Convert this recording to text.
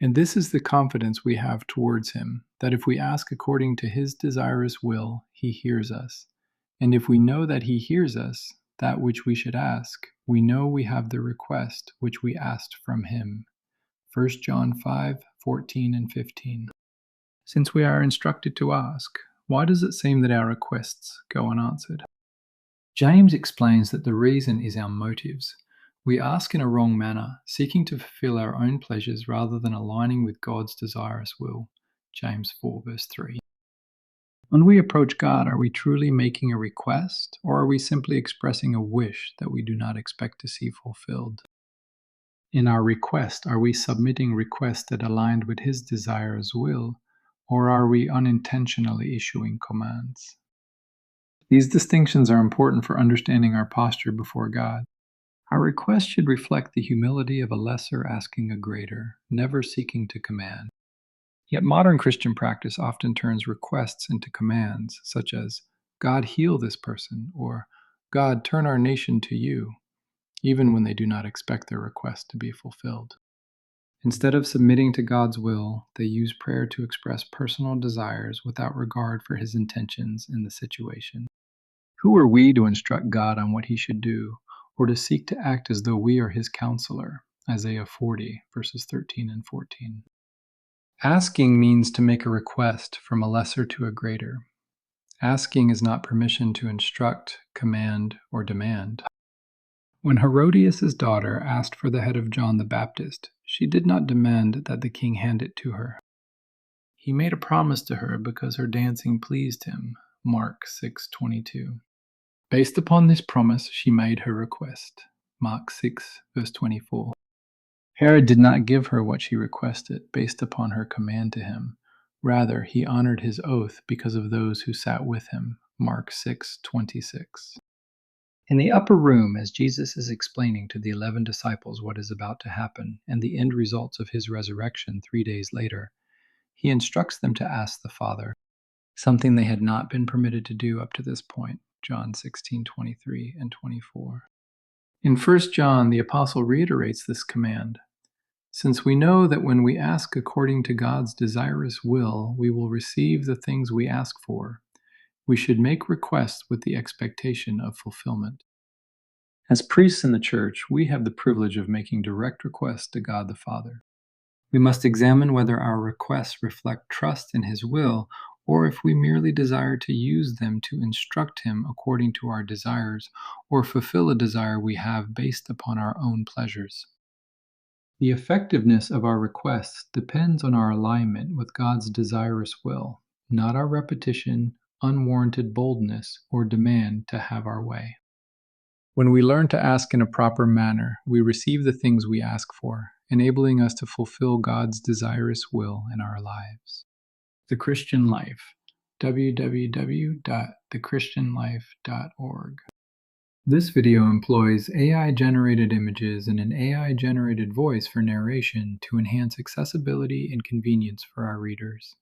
And this is the confidence we have towards him, that if we ask according to his desirous will, he hears us. And if we know that he hears us, that which we should ask, we know we have the request which we asked from him. 1 John 5:14 and 15. Since we are instructed to ask, why does it seem that our requests go unanswered? James explains that the reason is our motives. We ask in a wrong manner, seeking to fulfill our own pleasures rather than aligning with God's desirous will. James 4 verse 3. When we approach God, are we truly making a request, or are we simply expressing a wish that we do not expect to see fulfilled? In our request, are we submitting requests that aligned with his desirous will, or are we unintentionally issuing commands? These distinctions are important for understanding our posture before God. Our request should reflect the humility of a lesser asking a greater, never seeking to command. Yet modern Christian practice often turns requests into commands, such as, God heal this person, or God turn our nation to you, even when they do not expect their request to be fulfilled. Instead of submitting to God's will, they use prayer to express personal desires without regard for his intentions in the situation. Who are we to instruct God on what he should do, or to seek to act as though we are his counselor? Isaiah 40, verses 13 and 14. Asking means to make a request from a lesser to a greater. Asking is not permission to instruct, command, or demand. When Herodias' daughter asked for the head of John the Baptist, she did not demand that the king hand it to her. He made a promise to her because her dancing pleased him. Mark 6:22. Based upon this promise, she made her request. Mark 6, verse 24. Herod did not give her what she requested based upon her command to him. Rather, he honored his oath because of those who sat with him. Mark 6:26. In the upper room, as Jesus is explaining to the 11 disciples what is about to happen and the end results of his resurrection 3 days later, he instructs them to ask the Father, something they had not been permitted to do up to this point. John 16:23 and 24. In 1 John, the apostle reiterates this command. Since we know that when we ask according to God's desirous will, we will receive the things we ask for, we should make requests with the expectation of fulfillment. As priests in the church, we have the privilege of making direct requests to God the Father. We must examine whether our requests reflect trust in his will, or if we merely desire to use them to instruct him according to our desires, or fulfill a desire we have based upon our own pleasures. The effectiveness of our requests depends on our alignment with God's desirous will, not our repetition, unwarranted boldness, or demand to have our way. When we learn to ask in a proper manner, we receive the things we ask for, enabling us to fulfill God's desirous will in our lives. The Christian Life, www.thechristianlife.org. This video employs AI-generated images and an AI-generated voice for narration to enhance accessibility and convenience for our readers.